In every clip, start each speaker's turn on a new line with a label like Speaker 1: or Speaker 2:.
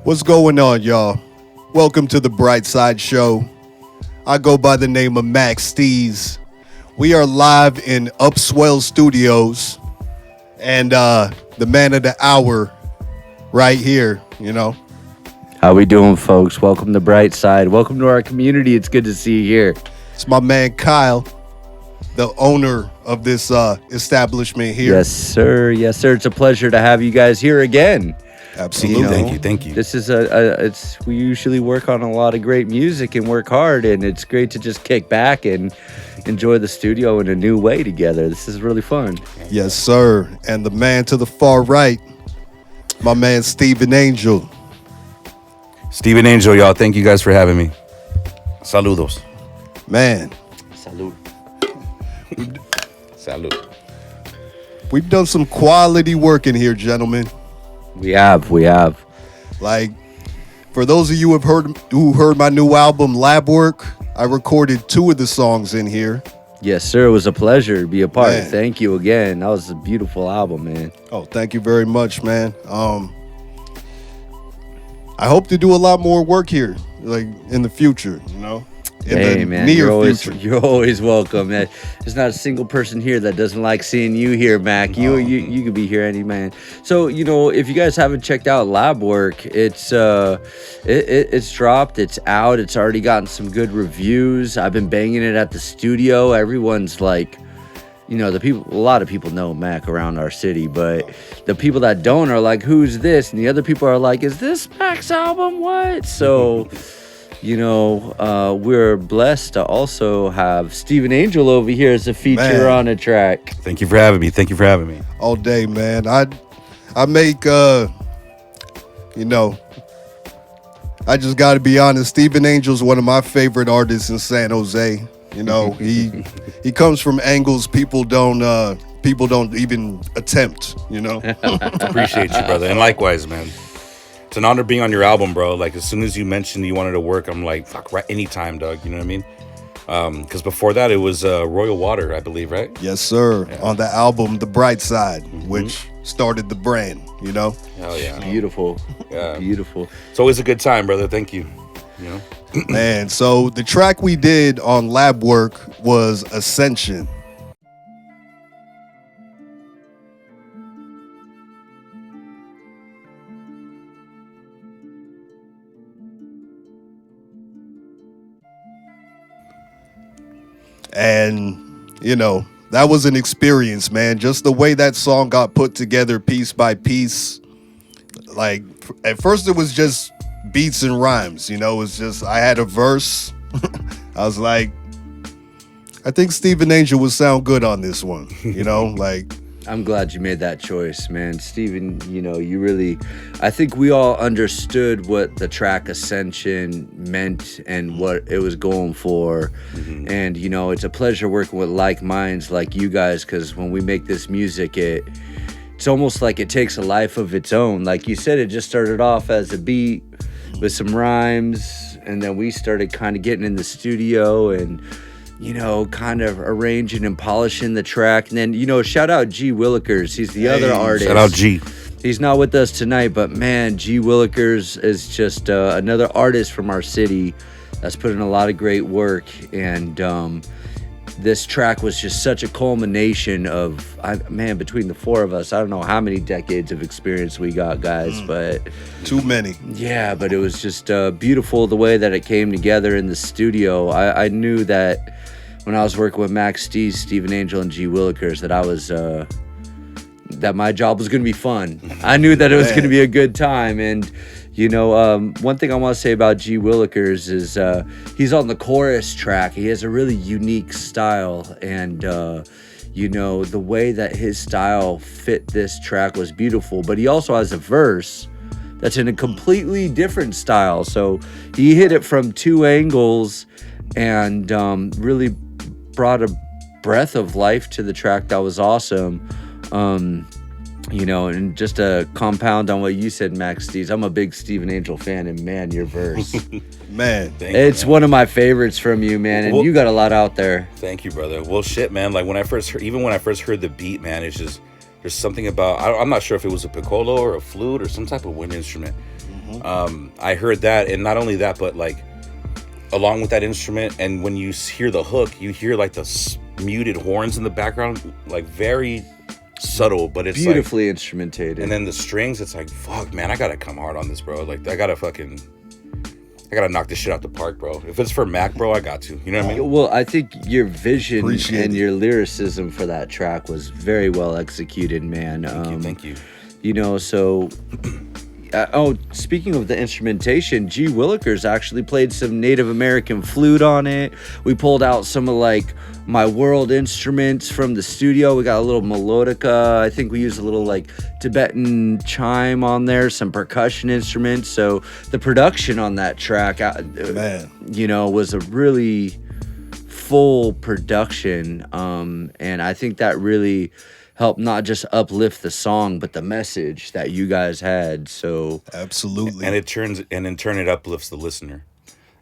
Speaker 1: What's going on, y'all? Welcome to the Bright Side Show. I go by the name of MaQ SteeZ. We are live in Upswell Studios, and the man of the hour right here,
Speaker 2: How we doing, folks? Welcome to Bright Side. Welcome to our community. It's good to see you here.
Speaker 1: It's my man Kyle, the owner of this establishment here.
Speaker 2: Yes, sir. Yes, sir. It's a pleasure to have you guys here again.
Speaker 1: Absolutely.
Speaker 3: Thank you.
Speaker 2: This is we usually work on a lot of great music and work hard, and it's great to just kick back and enjoy the studio in a new way together. This is really fun.
Speaker 1: Yes, sir. And the man to the far right, my man Steven Angel.
Speaker 3: Steven Angel, y'all. Thank you guys for having me. Saludos.
Speaker 1: Man,
Speaker 2: Salud.
Speaker 3: Salud.
Speaker 1: we've done some quality work in here, gentlemen.
Speaker 2: We have.
Speaker 1: Like, for those of you who heard my new album, Lab Work, I recorded 2 of the songs in here.
Speaker 2: Yes, sir. It was a pleasure to be a part.
Speaker 1: Man.
Speaker 2: Thank you again. That was a beautiful album, man.
Speaker 1: Oh, thank you very much, man. I hope to do a lot more work here, like in the future, in
Speaker 2: Hey,
Speaker 1: the
Speaker 2: man,
Speaker 1: near
Speaker 2: you're
Speaker 1: future.
Speaker 2: always welcome. Man. There's not a single person here that doesn't like seeing you here, Mac. You could be here any man. So if you guys haven't checked out Lab Work, it's dropped, it's out, it's already gotten some good reviews. I've been banging it at the studio. Everyone's like, a lot of people know Mac around our city, but the people that don't are like, who's this? And the other people are like, is this Mac's album? What? So. We're blessed to also have Steven Angel over here as a feature
Speaker 1: Man.
Speaker 2: on a track.
Speaker 3: Thank you for having me.
Speaker 1: All day, man. I make I just got to be honest. Steven Angel's one of my favorite artists in San Jose. He comes from angles people don't even attempt.
Speaker 3: Appreciate you, brother. And likewise, man. It's an honor being on your album, bro. Like, as soon as you mentioned you wanted to work, I'm like, fuck, right, anytime, dog. You know what I mean? Because before that, it was Royal Water, I believe, right?
Speaker 1: Yes, sir. Yeah. On the album, The Bright Side, which started the brand,
Speaker 3: Hell yeah.
Speaker 2: Beautiful.
Speaker 3: Yeah.
Speaker 2: Beautiful.
Speaker 3: It's always a good time, brother. Thank you.
Speaker 1: Man, so the track we did on Lab Work was Ascension. And, that was an experience, man. Just the way that song got put together piece by piece. Like, at first it was just beats and rhymes, it was just, I had a verse. I was like, I think Steven Angel would sound good on this one, like.
Speaker 2: I'm glad you made that choice, man. Steven, you really, I think we all understood what the track Ascension meant and what it was going for. Mm-hmm. And, it's a pleasure working with like minds like you guys, because when we make this music, it's almost like it takes a life of its own. Like you said, it just started off as a beat with some rhymes, and then we started kind of getting in the studio and kind of arranging and polishing the track. And then, shout out G Willikers. He's the other artist.
Speaker 3: Shout out G.
Speaker 2: He's not with us tonight, but man, G Willikers is just another artist from our city that's put in a lot of great work. And this track was just such a culmination of, between the 4 of us, I don't know how many decades of experience we got, guys, but...
Speaker 1: Too many.
Speaker 2: Yeah, but it was just beautiful the way that it came together in the studio. I knew that when I was working with MaQ SteeZ, Steven Angel, and G Willikers, that I was that my job was going to be fun. I knew that it was going to be a good time. And one thing I want to say about G Willikers is he's on the chorus track. He has a really unique style, and the way that his style fit this track was beautiful. But he also has a verse that's in a completely different style. So he hit it from 2 angles and really brought a breath of life to the track that was awesome. And just a compound on what you said, MaQ SteeZ. I'm a big Steven Angel fan, and man, your verse.
Speaker 1: Man.
Speaker 2: It's one of my favorites from you, man, and you got a lot out there.
Speaker 3: Thank you, brother. Well, shit, man. Like, when I first heard the beat, man, it's just, there's something about, I'm not sure if it was a piccolo or a flute or some type of wind instrument. I heard that, and not only that, but like along with that instrument, and when you hear the hook, you hear like the muted horns in the background, like very subtle, but it's
Speaker 2: beautifully
Speaker 3: like,
Speaker 2: instrumentated.
Speaker 3: and then the strings, it's like, fuck, man, I gotta come hard on this, bro. Like, I gotta knock this shit out the park, bro. If it's for MaQ, bro, I got to. You know what I mean?
Speaker 2: Well, I think your vision
Speaker 1: Appreciate
Speaker 2: and
Speaker 1: it.
Speaker 2: your lyricism for that track was very well executed, man.
Speaker 3: Thank you.
Speaker 2: You know, so speaking of the instrumentation, G Willikers actually played some Native American flute on it. We pulled out some of like my world instruments from the studio. We got a little melodica. I think we used a little like Tibetan chime on there, some percussion instruments. So the production on that track,
Speaker 1: Man.
Speaker 2: you know, was a really full production. And I think that really help not just uplift the song, but the message that you guys had. So
Speaker 1: Absolutely.
Speaker 3: And in turn it uplifts the listener.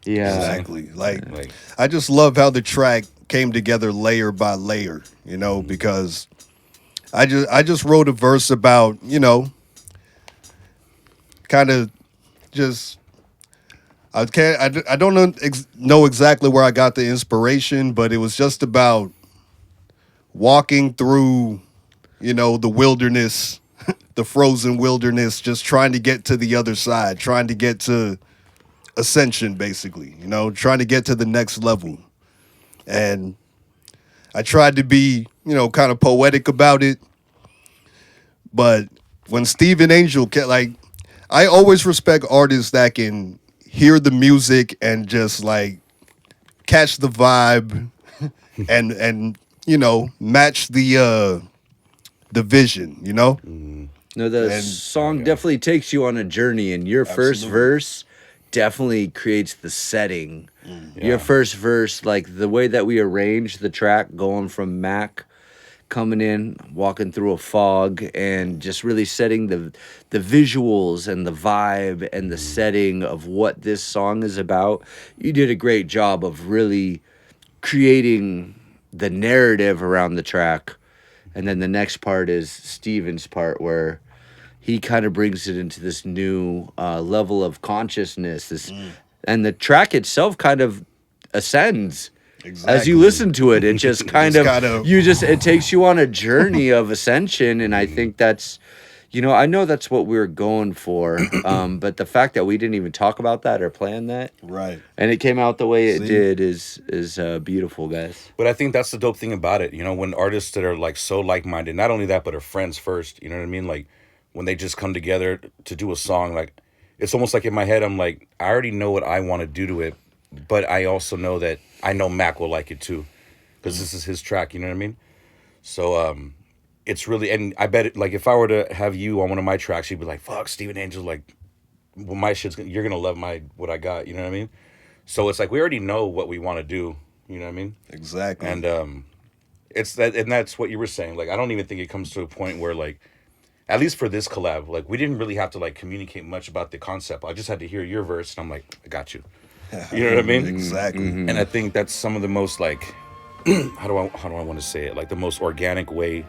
Speaker 2: yeah,
Speaker 1: Exactly. Like,
Speaker 3: Like,
Speaker 1: I just love how the track came together layer by layer, you know, because I just wrote a verse about, you know, kind of just I don't know exactly where I got the inspiration, but it was just about walking through, you know, the wilderness, the frozen wilderness, just trying to get to the other side, trying to get to ascension, basically, you know, trying to get to the next level. And I tried to be, you know, kind of poetic about it. But when Steven Angel like, I always respect artists that can hear the music and just like catch the vibe and you know, match the vision, you know?
Speaker 2: no, the
Speaker 1: And-
Speaker 2: song definitely takes you on a journey, and your first
Speaker 1: Absolutely.
Speaker 2: verse definitely creates the setting. Your first verse, like the way that we arranged the track, going from MaQ coming in, walking through a fog, and just really setting the visuals and the vibe and the setting of what this song is about. You did a great job of really creating the narrative around the track. And then the next part is Steven's part, where he kind of brings it into this new level of consciousness. And the track itself kind of ascends. As you listen to it, it just kind
Speaker 1: Just
Speaker 2: of,
Speaker 1: kinda-
Speaker 2: it takes you on a journey of ascension. And I think that's, you know, I know that's what we were going for. But the fact that we didn't even talk about that or plan that,
Speaker 1: Right.
Speaker 2: and it came out the way it
Speaker 1: See?
Speaker 2: did is beautiful, guys.
Speaker 3: but I think that's the dope thing about it, you know, when artists that are like so like-minded, not only that, but are friends first, you know what I mean? Like, when they just come together to do a song, like, it's almost like in my head, I'm like, I already know what I want to do to it, but I also know that I know MaQ will like it too, because this is his track, you know what I mean? So, it's really, and I bet it, like, if I were to have you on one of my tracks, you'd be like, fuck, Steven Angel, like, well, my shit's, you're gonna love what I got, you know what I mean? So it's like, we already know what we want to do, you know what I mean?
Speaker 1: Exactly.
Speaker 3: And it's that, and that's what you were saying. Like, I don't even think it comes to a point where, like, at least for this collab, like, we didn't really have to like communicate much about the concept. I just had to hear your verse, and I'm like, I got you. You know what I mean?
Speaker 1: Exactly.
Speaker 3: And I think that's some of the most like, how do I want to say it? Like, the most organic way,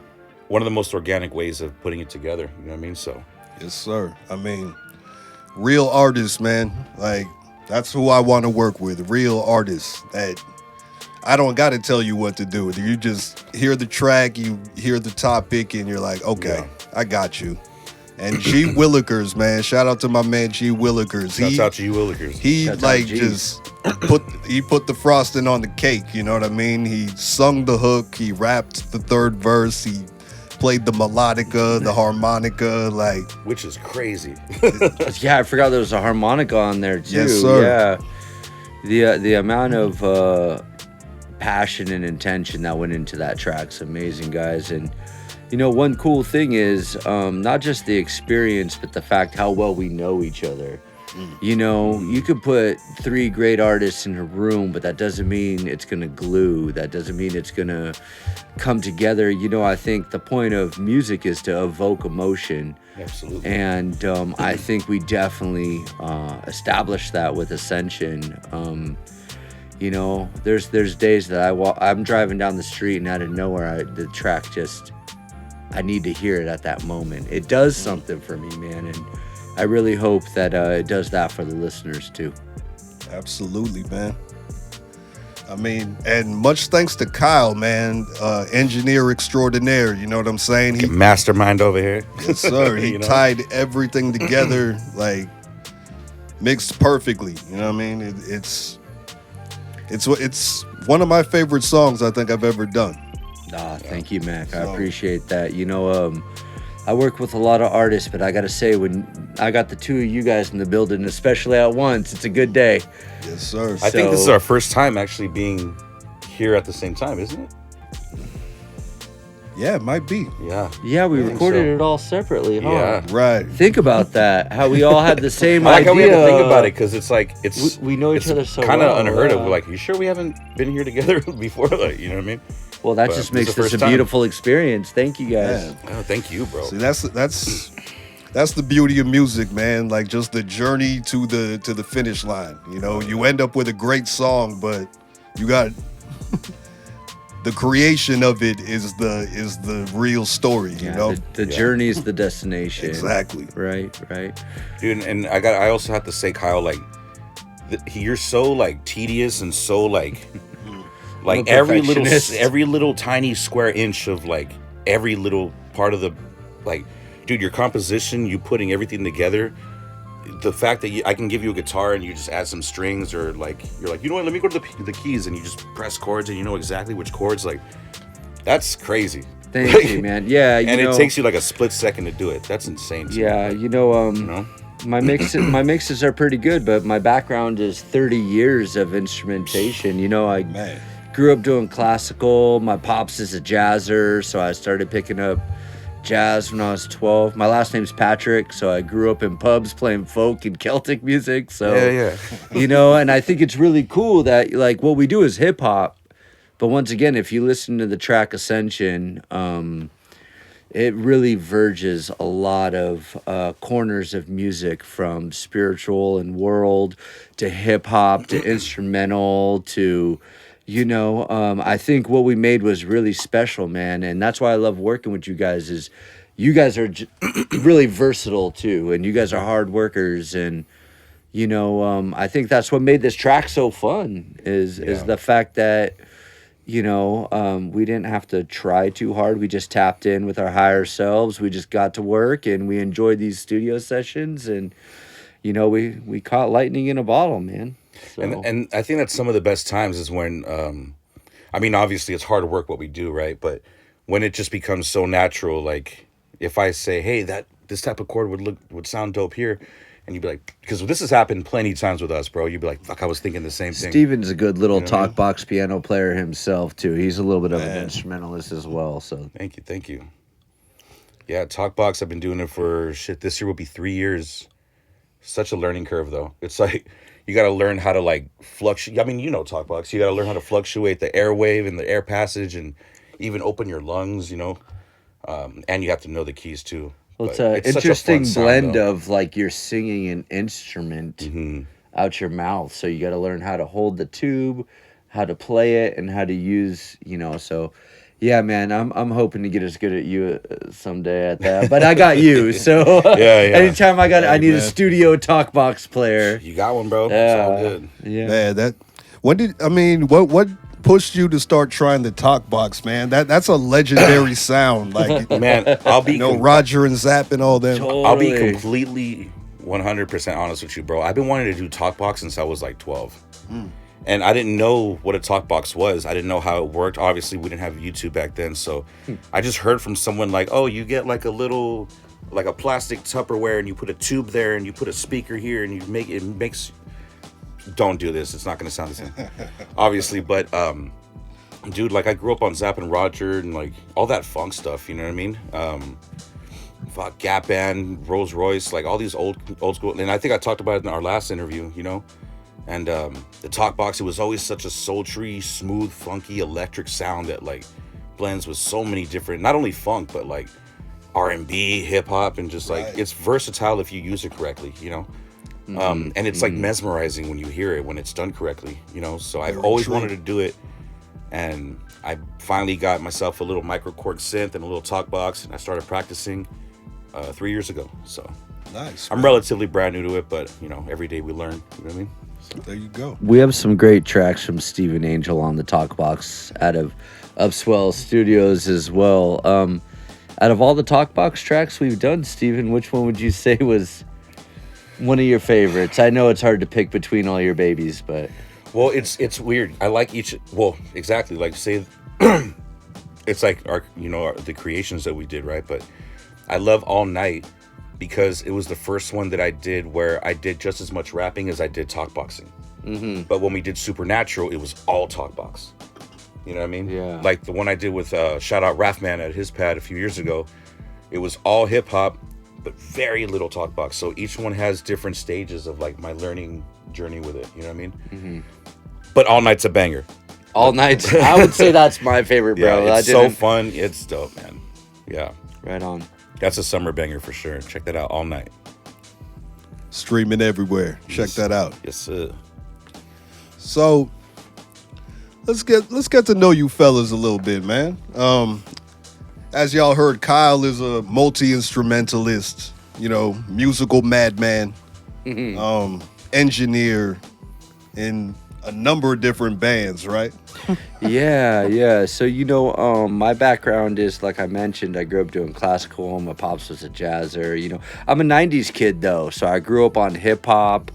Speaker 3: one of the most organic ways of putting it together. You know what I mean? So
Speaker 1: Yes, sir. I mean, real artists, man. Like, that's who I want to work with. Real artists that I don't got to tell you what to do. You just hear the track, you hear the topic, and you're like, okay, I got you. And G Willikers, man. Shout out to my man G Willikers.
Speaker 3: shouts out to you, Willikers.
Speaker 1: He
Speaker 2: Shouts out
Speaker 1: like
Speaker 2: G.
Speaker 1: just put the frosting on the cake, you know what I mean? He sung the hook, he rapped the third verse, he played the melodica, the harmonica, like
Speaker 3: Which is crazy.
Speaker 2: Yeah, I forgot there was a harmonica on there too.
Speaker 1: Yes, sir.
Speaker 2: Yeah, the amount of passion and intention that went into that track's amazing, guys. And you know, one cool thing is not just the experience, but the fact how well we know each other. You know, you could put three great artists in a room, but that doesn't mean it's gonna glue. That doesn't mean it's gonna come together. You know, I think the point of music is to evoke emotion.
Speaker 3: Absolutely.
Speaker 2: And I think we definitely established that with Ascension. You know, there's days that I'm driving down the street and out of nowhere, the track just, I need to hear it at that moment. It does something for me, man. And I really hope that it does that for the listeners too.
Speaker 1: Absolutely, man. I mean, and much thanks to Kyle, man, engineer extraordinaire. You know what I'm saying?
Speaker 3: Mastermind over here.
Speaker 1: Yes, sir. He
Speaker 3: You know?
Speaker 1: tied everything together, like mixed perfectly. You know what I mean? It's one of my favorite songs I think I've ever done.
Speaker 2: Thank you, Mac. I
Speaker 1: So-
Speaker 2: appreciate that. You know, I work with a lot of artists, but I gotta say, when I got the two of you guys in the building, especially at once, it's a good day.
Speaker 1: Yes, sir.
Speaker 3: I think this is our first time actually being here at the same time, isn't it?
Speaker 1: Yeah, it might be.
Speaker 3: Yeah.
Speaker 2: Yeah, we
Speaker 3: think
Speaker 2: recorded
Speaker 3: so.
Speaker 2: it all separately, huh?
Speaker 3: Yeah.
Speaker 1: Right.
Speaker 2: Think about that. How we all had the same
Speaker 3: I like
Speaker 2: idea.
Speaker 3: how we had to think about it because it's like
Speaker 2: We know each other so
Speaker 3: kind of
Speaker 2: well.
Speaker 3: unheard of.
Speaker 2: yeah.
Speaker 3: We're like, you sure we haven't been here together before? Like, you know what I mean?
Speaker 2: Well, that
Speaker 3: But
Speaker 2: just
Speaker 3: it's
Speaker 2: makes
Speaker 3: the
Speaker 2: this a
Speaker 3: first time.
Speaker 2: beautiful experience. Thank you guys.
Speaker 1: Yeah.
Speaker 3: Oh, thank you, bro.
Speaker 1: See, that's the beauty of music, man. Like just the journey to the finish line. You know, you end up with a great song, but you got the creation of it is the real story. You know,
Speaker 2: the journey is the destination.
Speaker 1: exactly.
Speaker 2: Right.
Speaker 3: Dude, and I also have to say, Kyle, like you're so like tedious and so like
Speaker 2: I'm a
Speaker 3: every
Speaker 2: perfectionist.
Speaker 3: little tiny square inch of like every little part of the like, dude, your composition, you putting everything together. The fact that I can give you a guitar and you just add some strings, or like you're like, you know what, let me go to the keys, and you just press chords and you know exactly which chords. Like, that's crazy.
Speaker 2: Thank you, man. Yeah,
Speaker 3: And it takes you like a split second to do it. That's insane. To me.
Speaker 2: Yeah, you know,
Speaker 3: You know?
Speaker 2: my mixes are pretty good, but my background is 30 years of instrumentation. You know, I
Speaker 1: Man.
Speaker 2: grew up doing classical. My pops is a jazzer, so I started picking up jazz when I was 12. My last name's Patrick, so I grew up in pubs playing folk and Celtic music. So,
Speaker 3: Yeah.
Speaker 2: you know, and I think it's really cool that like what we do is hip hop. But once again, if you listen to the track Ascension, it really verges a lot of corners of music, from spiritual and world to hip hop to instrumental to, you know, I think what we made was really special, man. And that's why I love working with you guys, is you guys are really versatile too. And you guys are hard workers. And, you know, I think that's what made this track so fun is the fact that, you know, we didn't have to try too hard. We just tapped in with our higher selves. We just got to work and we enjoyed these studio sessions. And, you know, we caught lightning in a bottle, man. So.
Speaker 3: And I think that's some of the best times is when, I mean, obviously it's hard work what we do, right? But when it just becomes so natural, like if I say, hey, this type of chord would sound dope here, and you'd be like, because this has happened plenty of times with us, bro. You'd be like, fuck, I was thinking the same thing.
Speaker 2: Steven's a good little
Speaker 3: You know what I mean?
Speaker 2: talk box piano player himself too. He's a little bit of an instrumentalist as well. So
Speaker 3: Thank you. Yeah, Talkbox, I've been doing it for this year will be 3 years. Such a learning curve though. It's like you got to learn how to like fluctuate. I mean, you know, Talkbox. You got to learn how to fluctuate the airwave and the air passage, and even open your lungs. You know, and you have to know the keys too.
Speaker 2: well, it's
Speaker 3: But
Speaker 2: an
Speaker 3: such a
Speaker 2: interesting
Speaker 3: fun sound,
Speaker 2: blend
Speaker 3: though.
Speaker 2: of like you're singing an instrument out your mouth. So you got to learn how to hold the tube, how to play it, and how to use, you know. So yeah, man, I'm hoping to get as good at you someday at that. But I got you, so
Speaker 3: Yeah.
Speaker 2: anytime I need a
Speaker 1: man.
Speaker 2: studio talk box player.
Speaker 3: You got one, bro. It's all
Speaker 2: Yeah,
Speaker 3: good.
Speaker 2: yeah.
Speaker 1: Man, what pushed you to start trying the talk box, man? That's a legendary sound. Like,
Speaker 3: Man, I'll be
Speaker 1: you know, Roger and Zapp and all them.
Speaker 3: I'll be
Speaker 2: Totally.
Speaker 3: completely 100% honest with you, bro. I've been wanting to do Talkbox since I was like 12. And I didn't know what a Talkbox was. I didn't know how it worked. Obviously, we didn't have YouTube back then. So I just heard from someone like, oh, you get like a plastic Tupperware and you put a tube there and you put a speaker here and it makes, don't do this. It's not going to sound the same, obviously. But, dude, like I grew up on Zapp and Roger and like all that funk stuff. You know what I mean? Fuck, Gap Band, Rolls Royce, like all these old school. And I think I talked about it in our last interview, you know? And the Talkbox, it was always such a sultry, smooth, funky, electric sound that like blends with so many different, not only funk, but like R&B, hip hop, and just like
Speaker 1: Right.
Speaker 3: it's versatile if you use it correctly, you know? And it's like mesmerizing when you hear it, when it's done correctly, you know? So I've
Speaker 1: Very
Speaker 3: always
Speaker 1: true.
Speaker 3: wanted to do it. And I finally got myself a little micro cork synth and a little Talkbox, and I started practicing 3 years ago. So
Speaker 1: Nice.
Speaker 3: I'm
Speaker 1: man.
Speaker 3: relatively brand new to it, but every day we learn. You know what I mean?
Speaker 1: There you go.
Speaker 2: We have some great tracks from Steven Angel on the Talkbox out of Upswell Studios as well. Out of all the Talkbox tracks we've done, Steven, which one would you say was one of your favorites? I know it's hard to pick between all your babies, but
Speaker 3: Well, it's weird. I like each. Well, exactly. Like say, it's like the creations that we did, right? But I love All Night because it was the first one that I did where I did just as much rapping as I did talk boxing. Mm-hmm. But when we did Supernatural, it was all talk box. You know what I mean?
Speaker 2: Yeah.
Speaker 3: Like the one I did with shout out Raffman at his pad a few years ago. It was all hip hop, but very little talk box. So each one has different stages of like my learning journey with it. You know what I mean? Mm-hmm. But All Night's a banger.
Speaker 2: All Night, I would say that's my favorite, bro.
Speaker 3: Yeah, it's so fun. It's dope, man. Yeah.
Speaker 2: Right on.
Speaker 3: That's a summer banger for sure. Check that out. All Night.
Speaker 1: Streaming everywhere. Check that out.
Speaker 3: Yes, sir.
Speaker 1: So let's get to know you fellas a little bit, man. As y'all heard, Kyle is a multi-instrumentalist, musical madman, engineer in a number of different bands, right?
Speaker 2: Yeah. So, my background is, like I mentioned, I grew up doing classical. My pops was a jazzer. I'm a 90s kid, though. So I grew up on hip hop.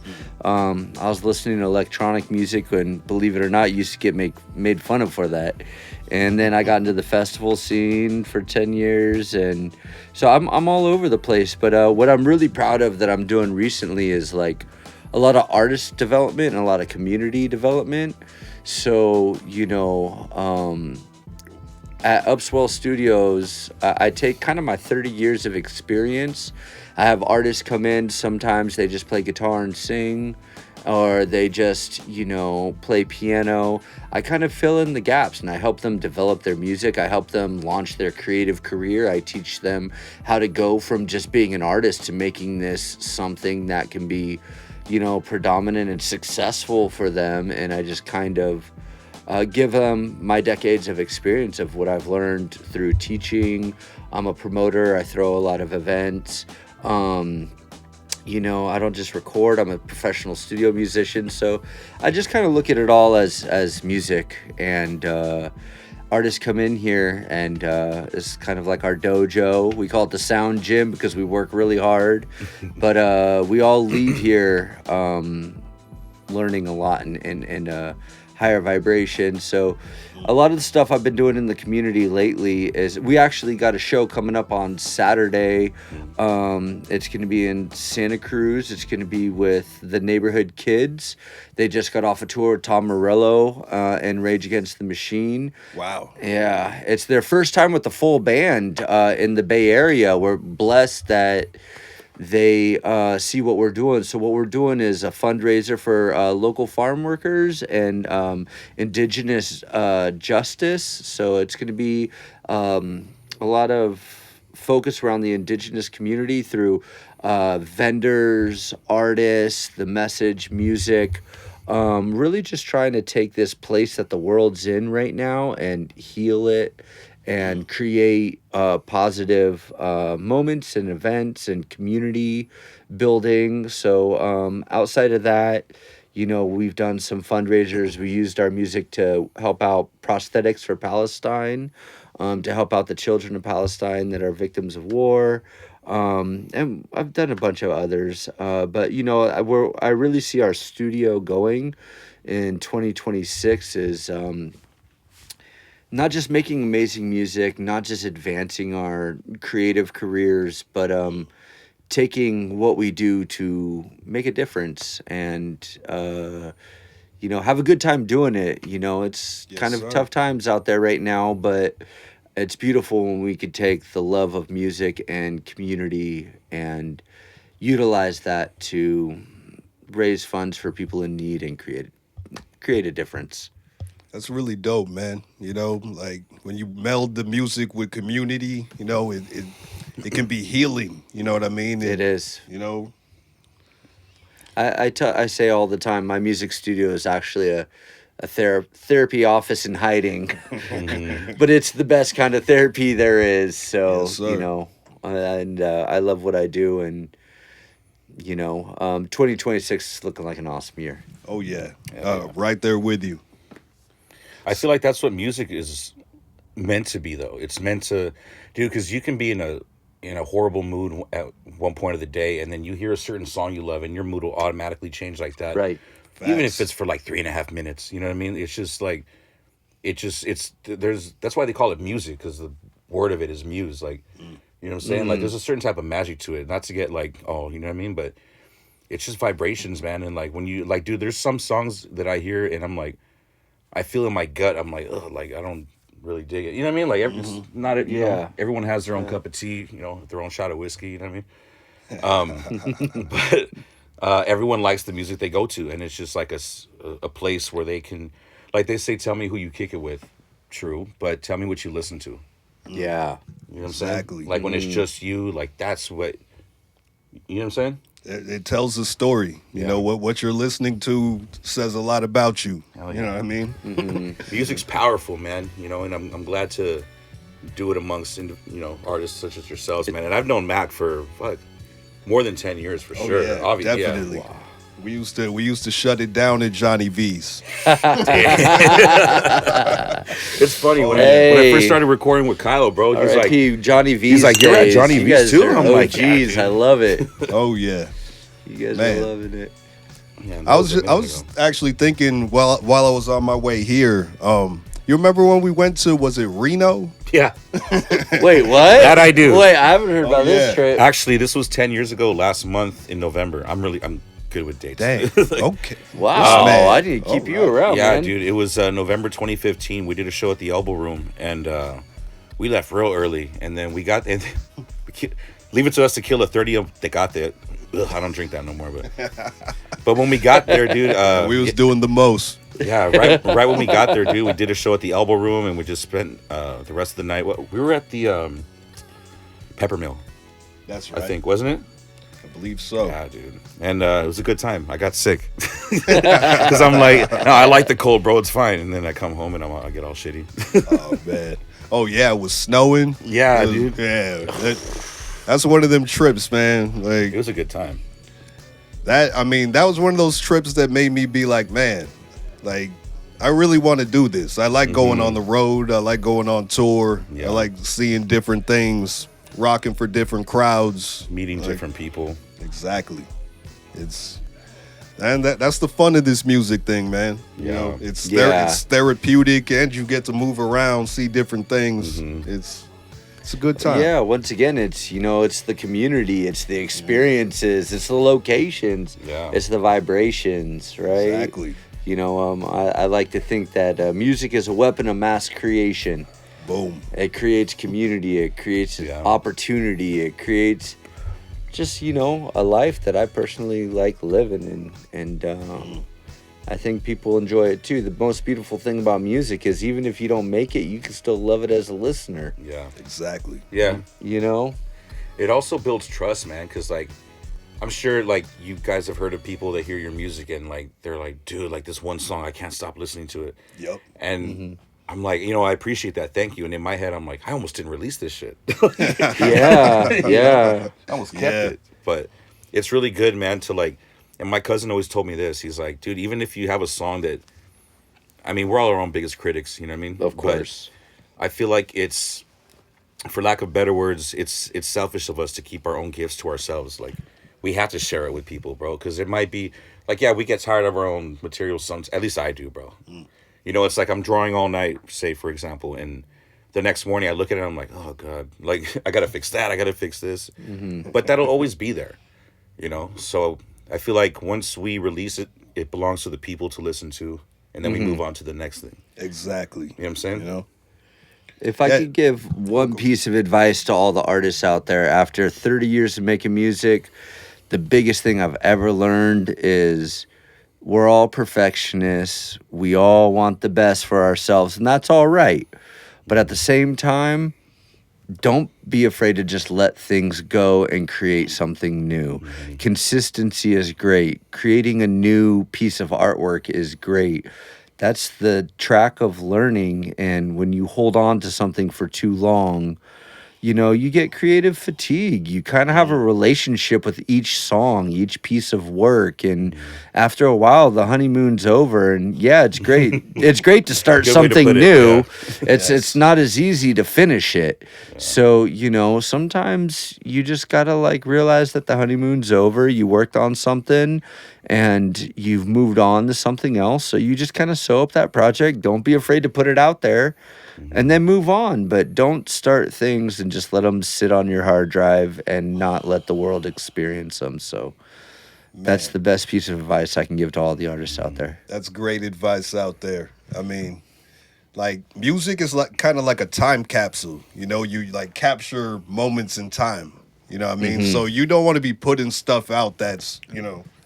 Speaker 2: I was listening to electronic music and, believe it or not, used to get made fun of for that. And then I got into the festival scene for 10 years. And so I'm all over the place. But what I'm really proud of that I'm doing recently is like a lot of artist development and a lot of community development. So, at Upswell Studios, I take kind of my 30 years of experience. I have artists come in. Sometimes they just play guitar and sing, or they just, play piano. I kind of fill in the gaps and I help them develop their music. I help them launch their creative career. I teach them how to go from just being an artist to making this something that can be predominant and successful for them. And I just kind of give them my decades of experience of what I've learned through teaching. I'm a promoter. I throw a lot of events. I don't just record. I'm a professional studio musician. So I just kind of look at it all as music. And artists come in here and it's kind of like our dojo. We call it the sound gym because we work really hard. But we all leave here learning a lot and higher vibration. So a lot of the stuff I've been doing in the community lately is we actually got a show coming up on Saturday. It's going to be in Santa Cruz. It's going to be with the Neighborhood Kids. They just got off a tour with Tom Morello and Rage Against the Machine.
Speaker 1: Wow.
Speaker 2: Yeah, it's their first time with the full band in the Bay Area. We're blessed that they see what we're doing. So what we're doing is a fundraiser for local farm workers and indigenous justice. So it's going to be a lot of focus around the indigenous community through vendors, artists, the message, music. Really just trying to take this place that the world's in right now and heal it and create positive moments and events and community building. So outside of that, we've done some fundraisers. We used our music to help out prosthetics for Palestine, to help out the children of Palestine that are victims of war. And I've done a bunch of others. But, I really see our studio going in 2026 is not just making amazing music, not just advancing our creative careers, but taking what we do to make a difference and, have a good time doing it. It's
Speaker 1: Yes,
Speaker 2: kind of
Speaker 1: sir.
Speaker 2: tough times out there right now, but it's beautiful when we could take the love of music and community and utilize that to raise funds for people in need and create a difference.
Speaker 1: That's really dope, man. Like when you meld the music with community, it can be healing. You know what I mean?
Speaker 2: It is. I say all the time, my music studio is actually a therapy office in hiding, but it's the best kind of therapy there is. So,
Speaker 1: Yes, sir.
Speaker 2: and I love what I do. And 2026 is looking like an awesome year.
Speaker 1: Oh yeah, right there with you.
Speaker 3: I feel like that's what music is meant to be, though. It's meant to, dude, because you can be in a horrible mood at one point of the day, and then you hear a certain song you love, and your mood will automatically change like that.
Speaker 2: Right.
Speaker 3: Even if
Speaker 1: Facts.
Speaker 3: it's for like 3.5 minutes, you know what I mean? It's just like, that's why they call it music, because the word of it is muse. Like, you know what I'm saying? Like, there's a certain type of magic to it. Not to get like, oh, you know what I mean? But it's just vibrations, man. And like when you like, dude, there's some songs that I hear and I'm like, I feel in my gut, I'm like, ugh, like I don't really dig it. You know what I mean? Like it's not, you know,
Speaker 2: Yeah.
Speaker 3: everyone has their own cup of tea, you know, their own shot of whiskey. You know what I mean? But everyone likes the music they go to, and it's just like a place where they can, like they say, tell me who you kick it with. True, but tell me what you listen to.
Speaker 2: Yeah.
Speaker 3: You know what I'm
Speaker 1: Exactly.
Speaker 3: saying? Like when it's just you, like that's what, you know what I'm saying?
Speaker 1: It tells a story. You know what you're listening to says a lot about you.
Speaker 3: Hell
Speaker 1: You know what I mean?
Speaker 3: Music's powerful, man. You know, and I'm glad to do it amongst artists such as yourselves, man. And I've known Mac for more than 10 years for sure.
Speaker 1: Yeah,
Speaker 3: Obviously,
Speaker 1: definitely.
Speaker 3: Yeah.
Speaker 1: We used to shut it down at Johnny V's.
Speaker 3: It's funny when I
Speaker 2: Hey.
Speaker 3: first started recording with Kylo, bro. He's like,
Speaker 2: R.I.P. Johnny V's.
Speaker 3: he's like, "You're at
Speaker 2: days.
Speaker 3: Johnny
Speaker 2: You
Speaker 3: V's
Speaker 2: guys
Speaker 3: too?"
Speaker 2: are
Speaker 3: I'm like, "Yeah,
Speaker 2: OGs.
Speaker 3: dude."
Speaker 2: I love it.
Speaker 1: Oh yeah.
Speaker 2: You guys
Speaker 1: Man.
Speaker 2: are loving it.
Speaker 3: Man,
Speaker 1: I was
Speaker 3: that a
Speaker 1: I
Speaker 3: minute
Speaker 1: was
Speaker 3: ago.
Speaker 1: actually thinking while I was on my way here. You remember when we went to, was it Reno?
Speaker 3: Yeah.
Speaker 2: Wait, what?
Speaker 3: That I do.
Speaker 2: Wait, I haven't heard about
Speaker 1: yeah.
Speaker 2: this trip.
Speaker 3: Actually, this was 10 years ago, last month in November. I'm good with dates.
Speaker 1: Dang.
Speaker 3: Like,
Speaker 1: Okay.
Speaker 2: Wow,
Speaker 1: Man.
Speaker 2: I need to keep you around,
Speaker 3: yeah,
Speaker 2: man.
Speaker 3: dude. It was November 2015. We did a show at the Elbow Room, and we left real early. And then we got leave it to us to kill a 30 of they got there. Ugh, I don't drink that no more, but when we got there, dude,
Speaker 1: We was doing the most.
Speaker 3: yeah, right when we got there, dude, we did a show at the Elbow Room, and we just spent the rest of the night. We were at the Pepper Mill,
Speaker 1: That's right.
Speaker 3: I think, wasn't it?
Speaker 1: I believe so.
Speaker 3: Yeah, dude. And it was a good time. I got sick. Because I'm like, no, I like the cold, bro. It's fine. And then I come home and I get all shitty.
Speaker 1: Oh man. Oh yeah, it was snowing.
Speaker 3: Yeah,
Speaker 1: It was-
Speaker 3: dude.
Speaker 1: Yeah. That's one of them trips, man. Like
Speaker 3: It was a good time.
Speaker 1: that. I mean, that was one of those trips that made me be like, man, like I really want to do this. I like going on the road. I like going on tour.
Speaker 3: Yeah.
Speaker 1: I like seeing different things, rocking for different crowds.
Speaker 3: Meeting
Speaker 1: Like,
Speaker 3: different people.
Speaker 1: Exactly. That's the fun of this music thing, man. You
Speaker 3: Yeah.
Speaker 1: know, it's
Speaker 2: Yeah.
Speaker 1: it's therapeutic, and you get to move around, see different things. It's a good time.
Speaker 2: Yeah, once again, it's the community, it's the experiences, it's the locations,
Speaker 3: Yeah.
Speaker 2: it's the vibrations, right?
Speaker 1: Exactly.
Speaker 2: I like to think that music is a weapon of mass creation.
Speaker 1: Boom.
Speaker 2: It creates community, it creates
Speaker 3: Yeah.
Speaker 2: opportunity, it creates just, a life that I personally like living, and I think people enjoy it too. The most beautiful thing about music is even if you don't make it, you can still love it as a listener,
Speaker 3: Yeah.
Speaker 1: Exactly.
Speaker 3: Yeah.
Speaker 2: you know?
Speaker 3: It also builds trust, man. Because, like, I'm sure, like, you guys have heard of people that hear your music and, like, they're like, dude, like, this one song, I can't stop listening to it.
Speaker 1: Yep.
Speaker 3: And I'm like, I appreciate that. Thank you. And in my head, I'm like, I almost didn't release this shit.
Speaker 2: Yeah.
Speaker 3: I almost kept
Speaker 1: Yeah.
Speaker 3: it. But it's really good, man, to like, and my cousin always told me this. He's like, dude, even if you have a song that, I mean, we're all our own biggest critics, you know what I mean?
Speaker 2: Of course.
Speaker 3: But I feel like it's, for lack of better words, it's selfish of us to keep our own gifts to ourselves. Like, we have to share it with people, bro. Because it might be, like, yeah, we get tired of our own material. At least I do, bro. It's like I'm drawing all night, say, for example, and the next morning I look at it and I'm like, oh, God. Like, I got to fix that. I got to fix this. But that'll always be there, So I feel like once we release it, it belongs to the people to listen to. And then we move on to the next thing.
Speaker 1: Exactly.
Speaker 3: You know what I'm saying?
Speaker 1: You know.
Speaker 2: If I
Speaker 1: Yeah.
Speaker 2: could give one piece of advice to all the artists out there after 30 years of making music, the biggest thing I've ever learned is we're all perfectionists. We all want the best for ourselves, and that's all right. But at the same time, don't be afraid to just let things go and create something new. Consistency is great. Creating a new piece of artwork is great. That's the track of learning, and when you hold on to something for too long, you get creative fatigue. You kind of have a relationship with each song, each piece of work, and after a while, the honeymoon's over. And yeah, it's great. It's great to start
Speaker 3: Good way to
Speaker 2: something
Speaker 3: put it,
Speaker 2: new.
Speaker 3: yeah.
Speaker 2: It's not as easy to finish it. So sometimes you just gotta like realize that the honeymoon's over. You worked on something, and you've moved on to something else. So you just kind of sew up that project. Don't be afraid to put it out there. And then move on, but don't start things and just let them sit on your hard drive and not let the world experience them. So that's the best piece of advice I can give to all the artists out there.
Speaker 1: That's great advice out there. I mean, like music is like kind of like a time capsule. You like capture moments in time. You know what I mean? So you don't want to be putting stuff out that's,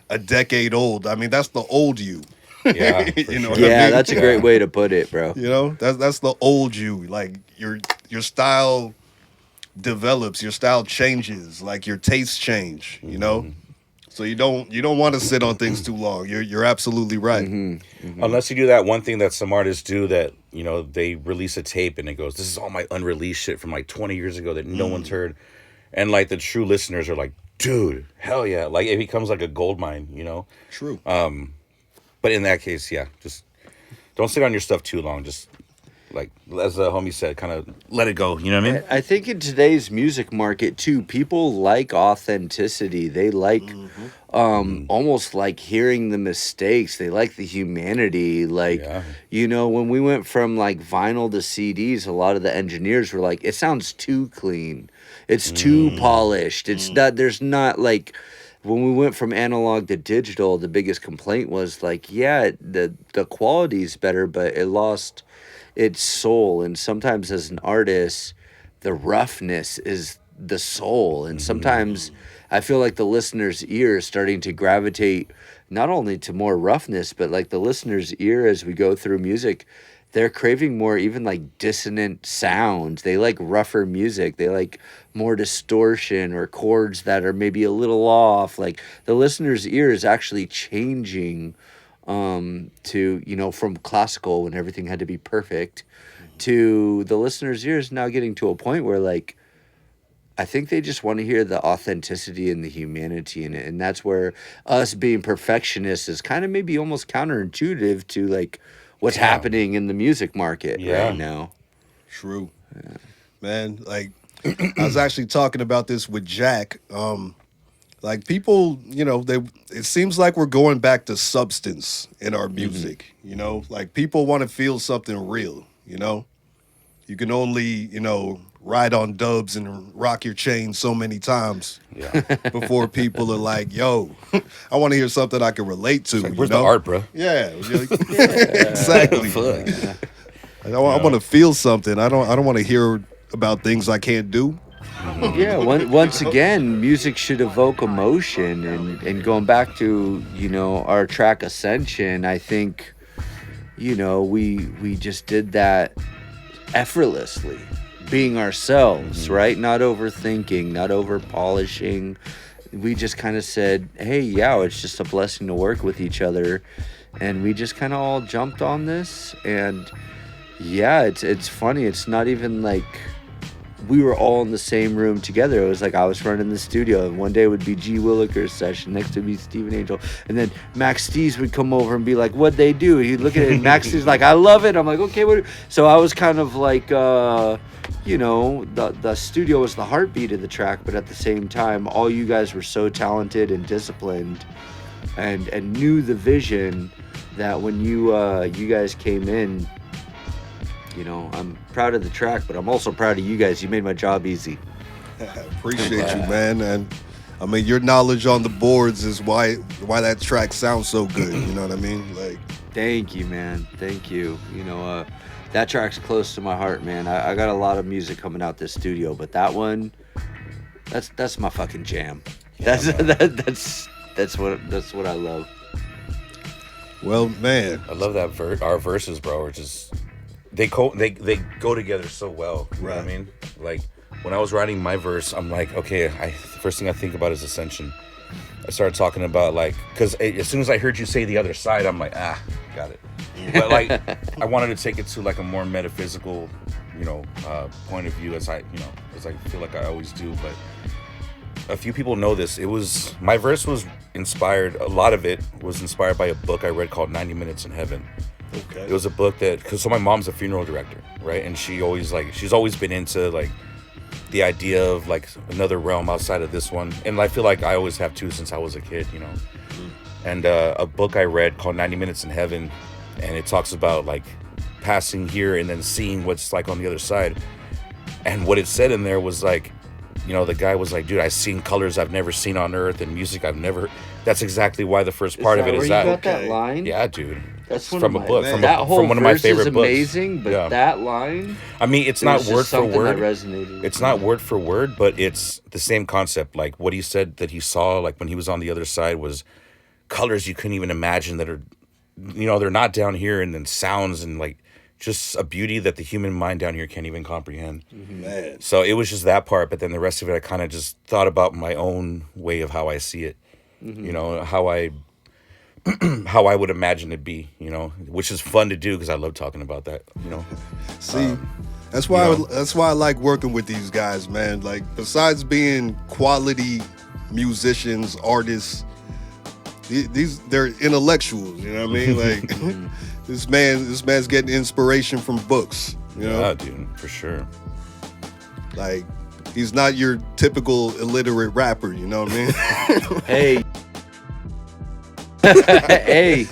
Speaker 1: a decade old. I mean, that's the old you.
Speaker 3: Yeah,
Speaker 1: You know
Speaker 3: sure.
Speaker 1: what I mean?
Speaker 2: That's a great way to put it, bro.
Speaker 1: That's the old you. Like your style develops, your style changes, like your tastes change, So you don't want to sit on things too long. You're absolutely right.
Speaker 3: Unless you do that one thing that some artists do that, they release a tape and it goes, this is all my unreleased shit from like 20 years ago that no one's heard. And like the true listeners are like, dude, hell yeah. Like it becomes like a gold mine,
Speaker 1: True.
Speaker 3: But in that case, yeah, just don't sit on your stuff too long. Just like as the homie said, kind of let it go. You know what I mean?
Speaker 2: I think in today's music market too, people like authenticity. They like almost like hearing the mistakes. They like the humanity. Like, when we went from like vinyl to CDs, a lot of the engineers were like, it sounds too clean. It's too polished. It's not, there's not like, when we went from analog to digital, the biggest complaint was like, the quality's better, but it lost its soul. And sometimes as an artist, the roughness is the soul. And sometimes I feel like the listener's ear is starting to gravitate not only to more roughness, but like the listener's ear as we go through music, they're craving more even like dissonant sounds. They like rougher music. They like more distortion or chords that are maybe a little off. Like the listener's ear is actually changing to, from classical when everything had to be perfect to the listener's ears now getting to a point where like, I think they just want to hear the authenticity and the humanity in it. And that's where us being perfectionists is kind of maybe almost counterintuitive to like what's happening in the music market right now.
Speaker 1: True. Man, like I was actually talking about this with Jack. Like people, it seems like we're going back to substance in our music, like people want to feel something real, you can only, ride on dubs and rock your chain so many times before people are like, yo, I want to hear something I can relate to.
Speaker 3: Like, where's the art, bro?
Speaker 1: Yeah, exactly. I want to feel something. I don't want to hear about things I can't do.
Speaker 2: Once again, music should evoke emotion, and going back to our track Ascension, I think we just did that effortlessly, being ourselves, right? Not overthinking, not over polishing. We just kind of said, hey, it's just a blessing to work with each other, and we just kind of all jumped on this. And it's funny, it's not even like we were all in the same room together. It was like I was running the studio, and one day would be G. Willikers' session, next to be Steven Angel, and then MaQ SteeZ would come over and be like, what'd they do? He'd look at it, and MaQ SteeZ like, I love it. I'm like, okay, what? So I was kind of like, the studio was the heartbeat of the track, but at the same time, all you guys were so talented and disciplined and knew the vision that when you guys came in, I'm proud of the track, but I'm also proud of you guys. You made my job easy.
Speaker 1: Appreciate you, man. And I mean, your knowledge on the boards is why that track sounds so good. You know what I mean? Like,
Speaker 2: thank you, man. Thank you. That track's close to my heart, man. I got a lot of music coming out this studio, but that one, that's my fucking jam. That's what I love.
Speaker 1: Well, man,
Speaker 3: I love that our verses, bro, are just they go together so well. You know what I mean? Like when I was writing my verse, I'm like, okay, the first thing I think about is Ascension. I started talking about like, because as soon as I heard you say the other side, I'm like, got it. But like, I wanted to take it to like a more metaphysical point of view, as I feel like I always do. But a few people know this. My verse was inspired. A lot of it was inspired by a book I read called 90 Minutes in Heaven.
Speaker 1: Okay.
Speaker 3: It was a book so my mom's a funeral director, right? And she's always been into like the idea of like another realm outside of this one. And I feel like I always have too since I was a kid, And a book I read called 90 Minutes in Heaven, and it talks about like passing here and then seeing what's like on the other side. And what it said in there was like, the guy was like, dude, I've seen colors I've never seen on earth and music I've never. That's exactly why the first part of it is
Speaker 2: that.
Speaker 3: that.
Speaker 2: Got that line?
Speaker 3: Yeah, dude.
Speaker 2: That's
Speaker 3: from a book. From one of my favorite books.
Speaker 2: Amazing, but that line.
Speaker 3: I mean, it's not word for word.
Speaker 2: That resonated.
Speaker 3: It's not word for word, but it's the same concept. Like what he said that he saw, like when he was on the other side, was colors you couldn't even imagine that are, they're not down here, and then sounds and like just a beauty that the human mind down here can't even comprehend.
Speaker 1: Man.
Speaker 3: So it was just that part, but then the rest of it, I kind of just thought about my own way of how I see it. How I would imagine it be, which is fun to do because I love talking about that,
Speaker 1: See, that's why I like working with these guys, man. Like, besides being quality musicians, artists, they're intellectuals. You know what I mean? Like, this man's getting inspiration from books.
Speaker 3: Yeah, dude, for sure.
Speaker 1: Like, he's not your typical illiterate rapper. You know what I mean?
Speaker 2: Hey.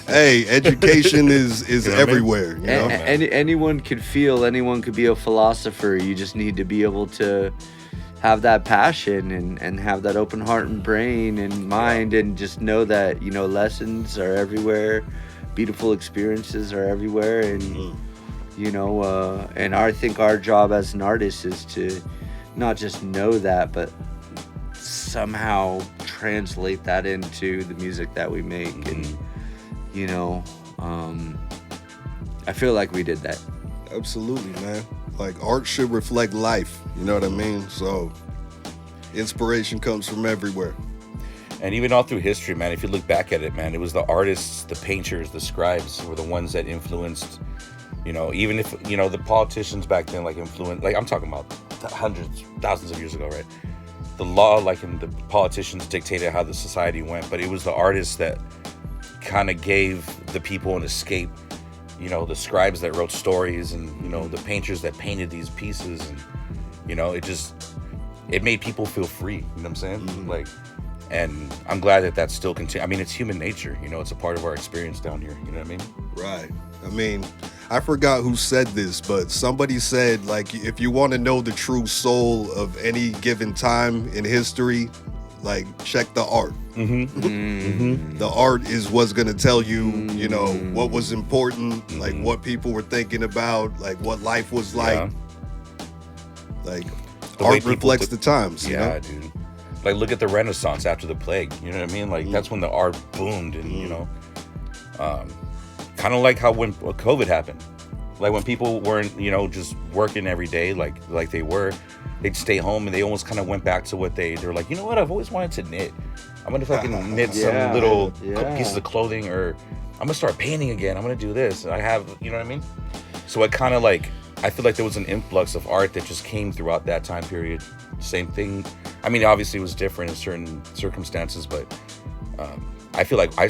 Speaker 1: Hey, education is everywhere.
Speaker 2: Anyone could feel, anyone could be a philosopher. You just need to be able to have that passion and have that open heart and brain and mind, and just know that lessons are everywhere, beautiful experiences are everywhere, and and I think our job as an artist is to not just know that, but somehow translate that into the music that we make. And I feel like we did that.
Speaker 1: Absolutely, man. Like, art should reflect life, you know what I mean? So inspiration comes from everywhere.
Speaker 3: And even all through history, man, if you look back at it, man, it was the artists, the painters, the scribes were the ones that influenced, even if the politicians back then I'm talking about hundreds, thousands of years ago, right? The law, and the politicians dictated how the society went, but it was the artists that kind of gave the people an escape. The scribes that wrote stories, and the painters that painted these pieces, and it made people feel free. You know what I'm saying?
Speaker 1: Mm-hmm.
Speaker 3: And I'm glad that that's still continue. I mean, it's human nature. It's a part of our experience down here. You know what I mean?
Speaker 1: Right. I mean, I forgot who said this, but somebody said, like, if you want to know the true soul of any given time in history, like, check the art.
Speaker 3: Mm-hmm. Mm-hmm.
Speaker 1: The art is what's going to tell you, what was important, like what people were thinking about, like what life was like. Like, art reflects the times.
Speaker 3: Yeah, dude. Like, look at the Renaissance after the plague. You know what I mean? Like, that's when the art boomed, and kind of like how when COVID happened, like when people weren't, just working every day, like they were, they'd stay home, and they almost kind of went back to what they were like, you know what? I've always wanted to knit. I'm gonna fucking knit some little pieces of clothing, or I'm gonna start painting again. I'm gonna do this. I have, you know what I mean? So it kind of like, I feel like there was an influx of art that just came throughout that time period. Same thing. I mean, obviously it was different in certain circumstances, but I feel like I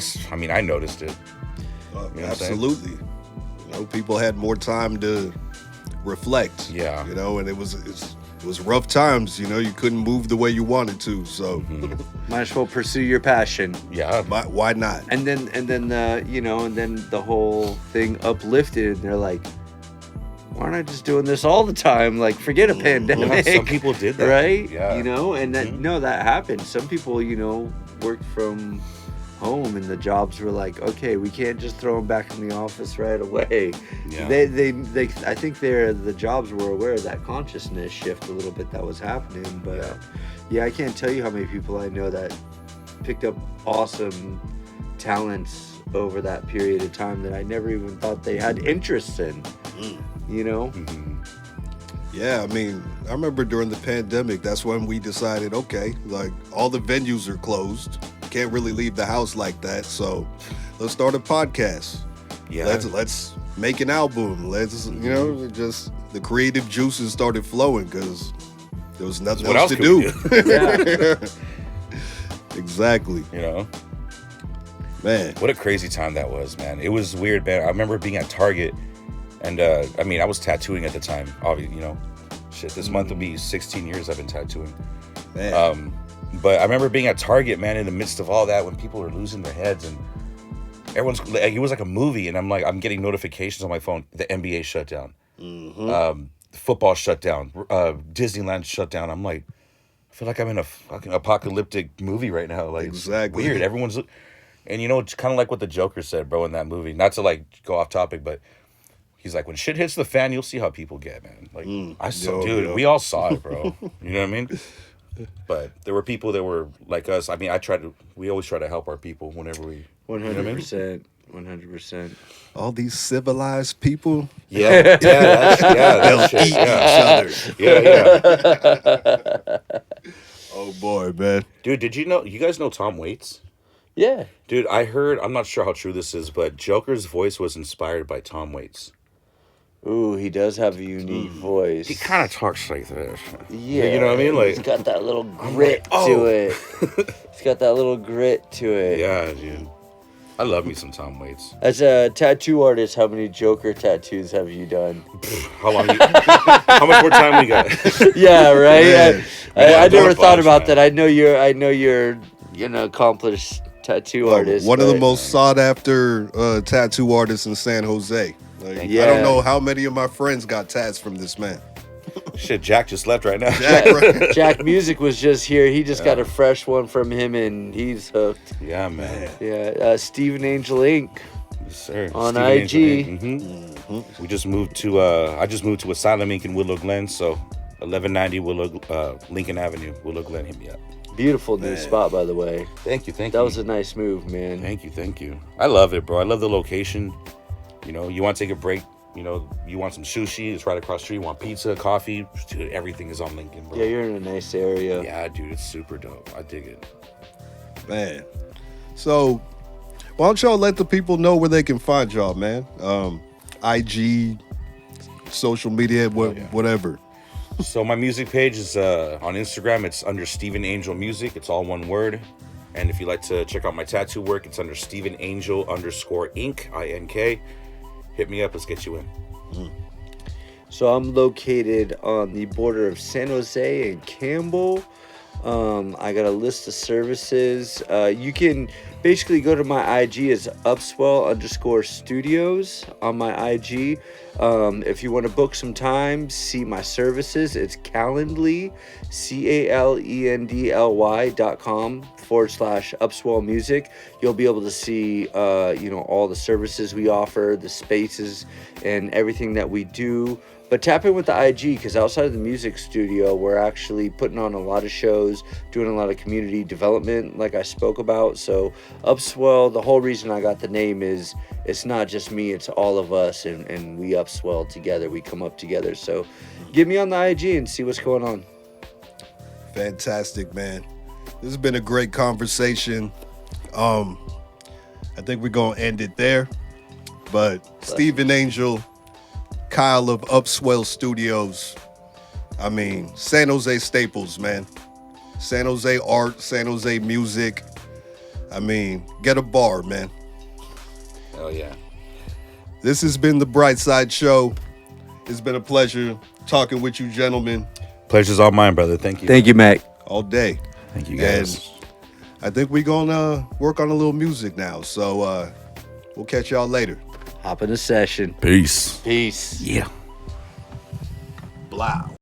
Speaker 3: noticed it.
Speaker 1: Absolutely. People had more time to reflect.
Speaker 3: Yeah.
Speaker 1: And it was rough times. You couldn't move the way you wanted to. So
Speaker 2: might as well pursue your passion.
Speaker 3: Yeah.
Speaker 1: Why not?
Speaker 2: And then the whole thing uplifted, and they're like, why aren't I just doing this all the time? Like, forget a pandemic.
Speaker 3: Some people did that.
Speaker 2: Right?
Speaker 3: Yeah.
Speaker 2: And that, that happened. Some people, worked from home, and the jobs were like, okay, we can't just throw them back in the office right away.
Speaker 3: Yeah.
Speaker 2: They I think the jobs were aware of that consciousness shift a little bit that was happening. But I can't tell you how many people I know that picked up awesome talents over that period of time that I never even thought they had interest in.
Speaker 3: Mm-hmm.
Speaker 1: Yeah, I mean, I remember during the pandemic, that's when we decided, okay, like, all the venues are closed. Can't really leave the house like that, so let's start a podcast.
Speaker 3: Yeah.
Speaker 1: Let's make an album. Let's, you know, just the creative juices started flowing because there was nothing
Speaker 3: What
Speaker 1: else
Speaker 3: else
Speaker 1: to
Speaker 3: could we
Speaker 1: do. Exactly,
Speaker 3: You know,
Speaker 1: man.
Speaker 3: what a crazy time that was, man. It was weird, man. I remember being at Target, and I mean, I was tattooing at the time. Obviously, you know, shit. This month will be 16 years I've been tattooing.
Speaker 1: Man.
Speaker 3: But I remember being at Target, man, in the midst of all that, when people were losing their heads and everyone's like, it was like a movie, and I'm getting notifications on my phone. The NBA shut down, football shut down, Disneyland shut down. I'm like, I feel like I'm in a fucking apocalyptic movie right now. Like,
Speaker 1: Exactly.
Speaker 3: it's weird. Everyone's, and you know, it's kind of like what the Joker said, bro, in that movie. Not to like go off topic, but he's like, when shit hits the fan, you'll see how people get, man. Like, I saw, dude, we all saw it, bro. You know what I mean? But there were people that were like us. I mean, we always try to help our people whenever we.
Speaker 2: 100%. 100%.
Speaker 1: All these civilized people,
Speaker 3: Yeah,
Speaker 1: they'll
Speaker 3: shit,
Speaker 1: eat
Speaker 3: yeah.
Speaker 1: each other.
Speaker 3: Yeah.
Speaker 1: Oh boy, man.
Speaker 3: Dude, did you know? You guys know Tom Waits?
Speaker 2: Yeah.
Speaker 3: Dude, I heard. I'm not sure how true this is, but Joker's voice was inspired by Tom Waits.
Speaker 2: Ooh, he does have a unique voice.
Speaker 3: He kind of talks like this.
Speaker 2: Yeah.
Speaker 3: You know what I mean? Like,
Speaker 2: he's got that little grit
Speaker 3: oh.
Speaker 2: to it. He's got that little grit to it.
Speaker 3: yeah, dude. I love me some Tom Waits.
Speaker 2: As a tattoo artist, how many Joker tattoos have you done?
Speaker 3: How long? How much more time we got?
Speaker 2: Yeah, right.
Speaker 1: Man.
Speaker 2: I never
Speaker 3: Bunch,
Speaker 2: thought about
Speaker 3: man.
Speaker 2: that. I know you're an accomplished tattoo artist.
Speaker 1: One of the
Speaker 2: but-
Speaker 1: most sought after tattoo artists in San Jose. Like,
Speaker 2: Yeah.
Speaker 1: I don't know how many of my friends got tats from this man.
Speaker 3: Shit, Jack just left right now.
Speaker 2: Jack Music was just here. He just got a fresh one from him, and he's hooked.
Speaker 3: Yeah, man.
Speaker 2: Yeah, Steven Angel Inc.
Speaker 3: Yes, sir.
Speaker 2: On
Speaker 3: Steven
Speaker 2: IG.
Speaker 3: Angel. We just moved to. I just moved to Asylum Inc. in Willow Glen, so 1190 Lincoln Avenue, Willow Glen. Hit me up.
Speaker 2: Beautiful new spot, by the way.
Speaker 3: Thank you.
Speaker 2: That was a nice move, man.
Speaker 3: Thank you. I love it, bro. I love the location. You know, you want to take a break. You know, you want some sushi, it's right across the street. You want pizza, coffee, dude, everything is on Lincoln, bro.
Speaker 2: Yeah, you're in a nice area.
Speaker 3: Yeah, dude, it's super dope. I dig it.
Speaker 1: Man. So, why don't y'all let the people know where they can find y'all, man? IG, social media, whatever.
Speaker 3: So my music page is on Instagram. It's under Steven Angel Music. It's all one word. And if you'd like to check out my tattoo work, it's under Steven Angel _Inc. INK. Hit me up. Let's get you in.
Speaker 2: So I'm located on the border of San Jose and Campbell. I got a list of services. You can basically go to my IG as Upswell _studios on my IG. If you want to book some time, see my services. It's Calendly, CALENDLY.com /Upswell Music. You'll be able to see, all the services we offer, the spaces, and everything that we do. But tap in with the IG, because outside of the music studio, we're actually putting on a lot of shows, doing a lot of community development, like I spoke about. So Upswell, the whole reason I got the name is it's not just me, it's all of us, and we upswell together. We come up together. So get me on the IG and see what's going on.
Speaker 1: Fantastic, man. This has been a great conversation. I think we're going to end it there. But Steven Angel, Kyle of Upswell Studios. I mean, San Jose staples, man. San Jose art, San Jose music. I mean, get a bar, man.
Speaker 3: Hell yeah.
Speaker 1: This has been the Bright Side Show. It's been a pleasure talking with you, gentlemen,
Speaker 3: Pleasure's all mine, brother. Thank you.
Speaker 2: Thank you, Mac.
Speaker 1: all day.
Speaker 3: Thank you, guys.
Speaker 1: I think we're going to work on a little music now. So we'll catch y'all later.
Speaker 2: Hop in a session.
Speaker 3: Peace.
Speaker 2: Peace.
Speaker 3: Yeah.
Speaker 1: Blow.